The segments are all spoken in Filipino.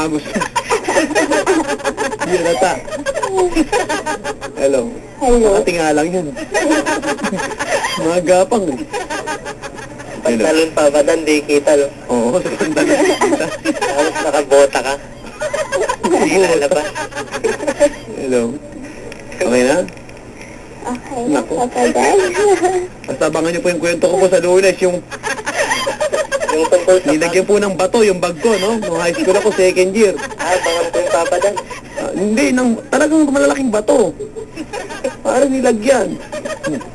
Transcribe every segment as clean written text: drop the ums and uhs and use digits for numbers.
magusto. Hindi nata. Hello. Hello. Nakatinga lang yun. Mga gapang eh. Hello. Pagtalon pa ba dan, di kita, no? Oo, sa pantalon kita. Tapos nakabota ka. Hindi lalabas. Hello. Okay na? Okay, Naku. Papa Dan. Basta abangan niyo po yung kwento ko po sa Lunes, yung Yung tungkol sa nilagyan po ng bato, yung bag ko, no? Nung high school ako, second year. bangan ko yung Papa Dan. Hindi, talagang malalaking bato. Parang nilagyan.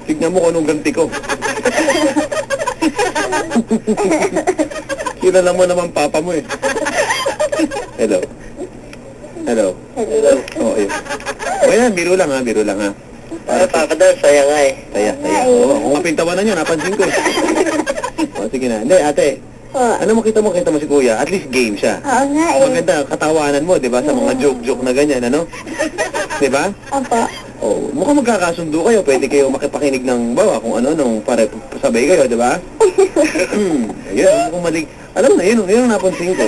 Tignan mo kung anong ganti ko. Kilala mo naman papa mo eh. Hello. Hello. Hello. Oo, yun. O yan, biro lang ha. Papa Dan, saya nga eh. Saya. Oo, kung mapintawanan niya, napansin ko eh. O, sige na. Hindi, ate. Ano makita mo si kuya? At least game siya. Oo nga eh. Maganda, katawanan mo, di ba? Sa mga joke-joke na ganyan, ano? Di ba? Opo. Oh, mukhang magkakasundo kayo. Pwede kayo makipakinig ng bawa kung ano, nung para sabay kayo, di ba? Ayun, mukhang mali. Alam mo na, yun ang napansin ko.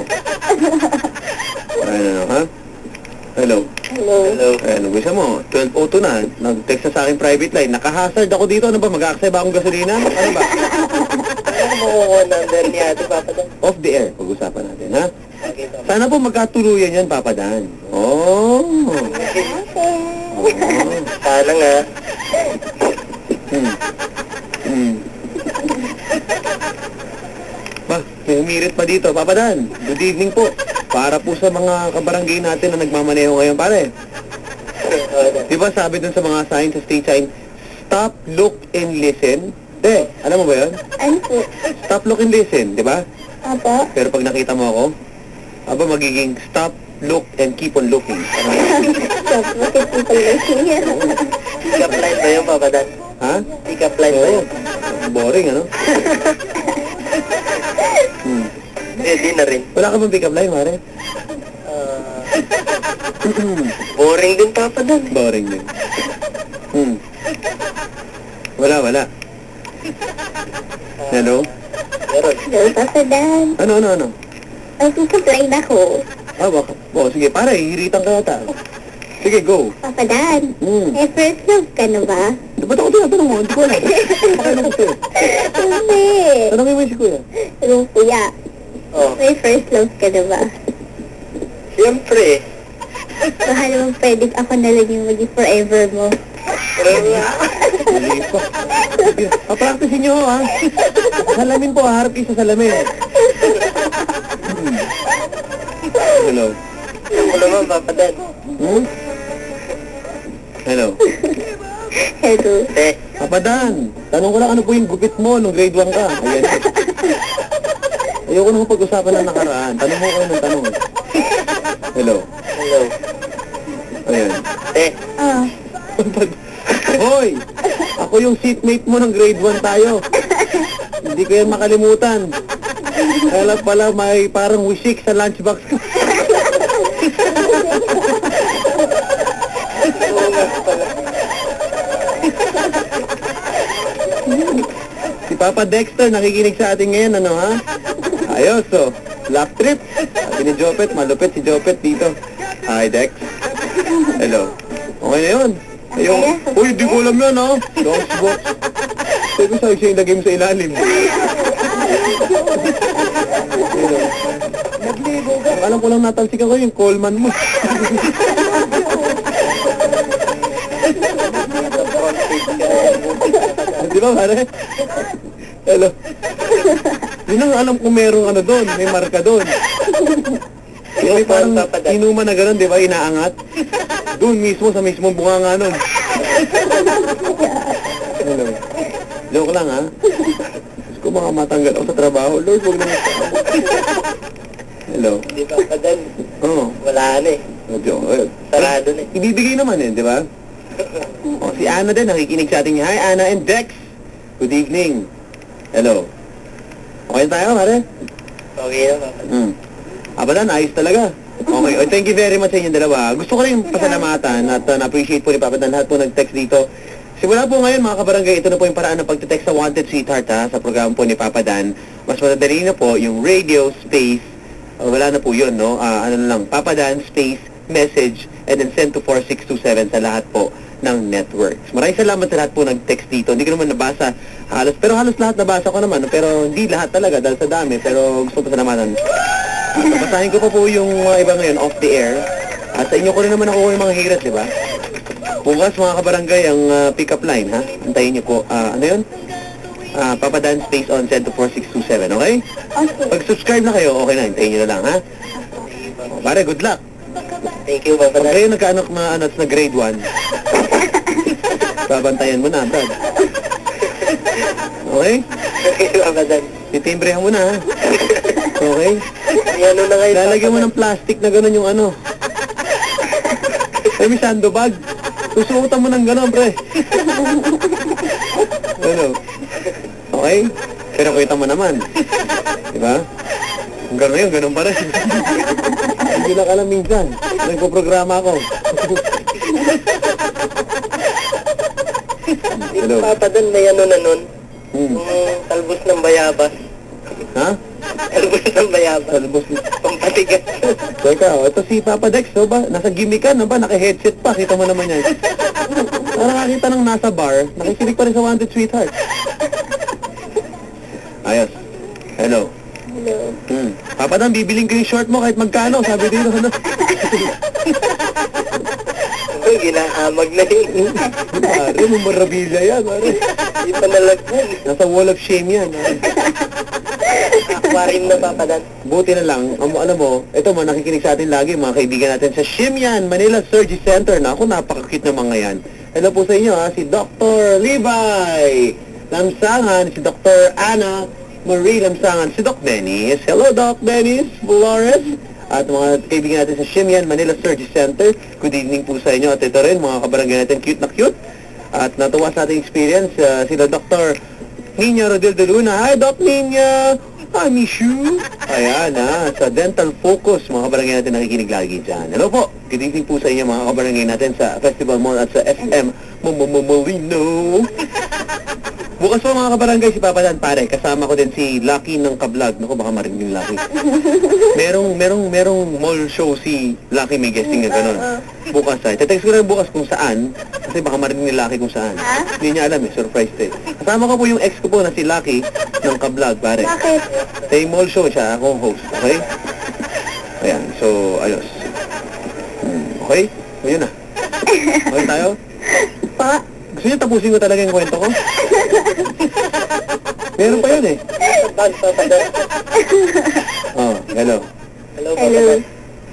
Ano, ha? Hello. Hello. Ano, gusto mo? 12:02 na. Nag-text na sa akin private line. Naka-hazard ako dito. Ano ba? Mag-a-accept ba akong gasolina? Ano ba? Ano makukuha number ni ate, Papa Dan? Off the air. Pag-usapan natin, ha? Okay, Papa. Sana po magkatuluyan yan, Papa Dan. Oh. Sana nga. Ba, may humirit pa dito. Papa Dan, good evening po. Para po sa mga kabarangay natin na nagmamaneho ngayon, pare. Di ba sabi dun sa mga sign, sa street sign, stop, look, and listen? Alam mo ba yun? Ano po? Stop, look, and listen, di ba? Opo. Pero pag nakita mo ako, magiging stop, look, and keep on looking. Stop, bakit po pala siya? Pick-up line ba yun, Papa Dan? Ha? Pick-up line ba Oo. yun? Boring, ano? Hindi na rin. Wala ka bang pick-up line, Mare? Boring din, Papa Dan. Boring din. Wala. Hello? Meron. Hello, Papa Dan. Ano? Mag-supply na ko. Baka. Sige, pare, hiritan ka yata. Sige, go. Papa Dan. Eh, first love ka na ba? Ba't ako tinatanong mo? Hindi ko alam. Baka naman ko Hindi. Tanongin mo yung si Kuya. Yung kuya. Oh, May first love ka na ba? siyempre. Baka naman pwede ako na lang yung maging forever mo. Mali pa. Papracticein nyo, ha? Salamin po, harap kayo sa salamin. Hello. Ako naman, Papa Dan. Hello. Hello. Papa Dan, tanong ko lang ano po yung gupit mo nung grade 1 ka. Ayan. Ayoko nang pag-usapan ng nakaraan. Tanong mo ko ng tanong. Hello. Hello. Ayan. Hoy! Ako yung seatmate mo ng grade 1 tayo. Hindi ko yan makalimutan. Kaya pala may parang wisik sa lunchbox ko. Si Papa Dexter nakikinig sa atin ngayon, ano ha? Ayos, so. Lap trip. Sabi ni Jopet, malupit si Jopet dito. Hi, Dex. Hello. Okay na yun. Ayun. Uy, di ko alam yan, ha? Dogs box. Sabi ko sa'yo siya yung lagay mo sa ilalim. Nagligo ka. Ang alam ko lang natalsikan ko yung Coleman mo. Di ba, pare? Hello. Yun ang alam ko merong ano doon, may marka doon. May parang inuman na gano'n, di ba, inaangat. Doon mismo, sa mismong bunganga nun. Hello. Joke lang, ha? Gusto ko mga matanggal ako sa trabaho. Lord, huwag naman sa... Hello. Di ba, Papa Dan? Oo. Wala na eh. Sarado na eh. Ibibigay naman eh, di ba? O, si Ana din, nakikinig sa ating. Hi, Ana and Dex. Good evening. Hello. Okay na tayo, pare? Okay na, Papa Dan. Abadan, ayos talaga. Okay, thank you very much sa inyong dalawa. Gusto ko rin pasalamatan at na-appreciate po ni Papa Dan lahat po nag-text dito. Simula po ngayon mga kabarangay, ito na po yung paraan ng pagte-text sa Wanted Sweetheart ha, sa programa po ni Papa Dan. Mas madadali na po yung radio space wala na po yun, no? Ano na lang, Papa Dan space message and then send to 4627 sa lahat po ng networks. Maraming salamat sa lahat po nag-text dito. Hindi ko naman nabasa halos, pero halos lahat nabasa ko naman, pero hindi lahat talaga dahil sa dami, pero gusto ko pasalamatan. Basahin ko pa po yung iba ngayon off the air. At sa inyo ko rin naman ako yung mga hiras, di ba? Bukas mga kabarangay ang pick-up line, ha? Antayin niyo po. Ano yun? Papa Dan space on send to 4627, okay? Okay. Pag subscribe na kayo, okay na. Antayin niyo na lang, ha? Pare, good luck. Thank you, Papa Pag Dan. kayo nagkaanak na anak na grade 1, babantayan mo na, Brad. Okay? Thank you, Papa Dan. Titimbrehan mo na, ha? Okay? Ano na ngayon, Lalagyan mo Papa ng plastic na gano'n yung ano. Ay, may sandbag. Susuotan mo ng gano'n, pre. Ano? Okay? Pero kita mo naman. Diba? Kung gano'n yun, gano'n pa rin. Hindi lang alam minsan. Nagpo-programa ako. Di ba, Papa Dan, may ano na nun? Hmm. Yung talbos ng bayabas. Ha? Talbos ng bayabas. Salbos. Pampatigas. Teka, ito si Papa Dex, no ba? Nasa gimmickan, no ba? Naka-headset pa. Kita mo naman yan. Nakakita ng nasa bar, nakikinig pa rin sa Wanted Sweetheart. Ayos. Hello. Hello. Papa Dan, bibiling ko yung short mo kahit magkano. Sabi dito, ano? Uy, ginahamag na yun. Pare, memorabilia yan, pare. Di pa nalagyan. Nasa wall of shame yan. Aquarium na, Papa Dan. Buti na lang, alam mo, ito mo, nakikinig sa atin lagi, mga kaibigan natin sa Shimyan, Manila Surgery Center. Naku, napaka-cute ng mga yan. Hello po sa inyo, ha, si Dr. Levi Lamsangan, si Dr. Ana Marie Lamsangan, si Doc Dennis. Hello, Doc Dennis Flores. At mga kaibigan natin sa Shimyan, Manila Surgery Center. Good evening po sa inyo. At ito rin, mga kabarangay natin, cute na cute. At natuwa sa ating experience, sila Dr. Nina Rodel de Luna. Hi, Doc Nina! I miss you! Ayan, sa Dental Focus, mga kabarangay natin nakikinig lagi dyan. Hello po! Good evening po sa inyo, mga kabarangay natin sa Festival Mall at sa SM Molino. Bukas po mga kabarangay, si Papa Dan, pare. Kasama ko din si Lucky ng Kablog. Naku, baka marinig yung Lucky. Merong mall show si Lucky, may guesting na gano'n. Bukas ay. Tetext ko na bukas kung saan. Kasi baka marinig ni Lucky kung saan. Hindi niya alam eh, surprise eh. Kasama ko po yung ex ko po na si Lucky ng Kablog, pare. Bakit? Sa mall show siya, akong host. Okay? Ayan, so, ayos. Okay? Ayun na. Okay tayo? Pa? Gusto niyo tapusin ko talaga yung kwento ko? Meron pa yun eh. Pag, Papa Dan. Oh, hello. Hello, Papa Hello. Dan.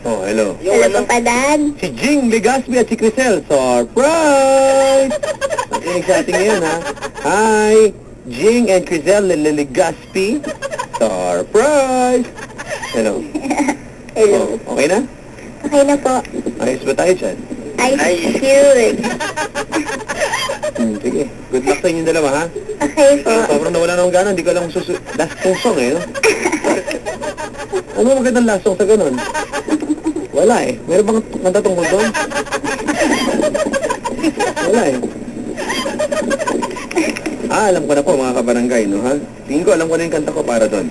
Oh, hello. Yung Hello, ano, Papa Dan. Si Jing Legaspi at si Crisel. Surprise! Nakikinig sa atin ngayon, ha? Hi! Jing and Crisel Legaspi. Surprise! Hello. Hello. Oh, okay na? Okay na po. Ayos ba tayo dyan? I should. Sige. Good luck sa inyong dalawa, ha? Okay po. Sobrang nawala na akong gana. Hindi ko alam kung last kong song, eh, no? Ano magandang last song sa ganun? Wala, eh. Meron bang kanta tungkol doon? Wala, eh. Alam ko na po, mga kabarangay, no, ha? Tingin ko, alam ko na yung kanta ko para doon.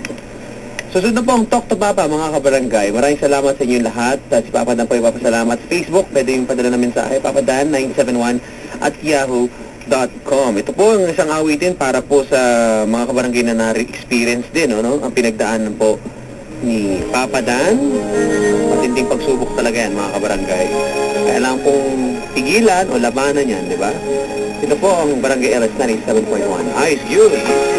Susunod na po ang Talk to Papa, mga kabarangay. Maraming salamat sa inyo lahat. Si Papa Dan po ipapasalamat. Facebook, pwede yung padala ng mensahe. Papa Dan 971 at yahoo.com. Ito po ang isang awitin para po sa mga kabarangay na na-experience din, no? Ang pinagdaanan po ni Papa Dan. Matinding pagsubok talaga yan, mga kabarangay. Kailangan pong pigilan o labanan yan, di ba? Ito po ang Barangay LS 97.1. Ice Julie!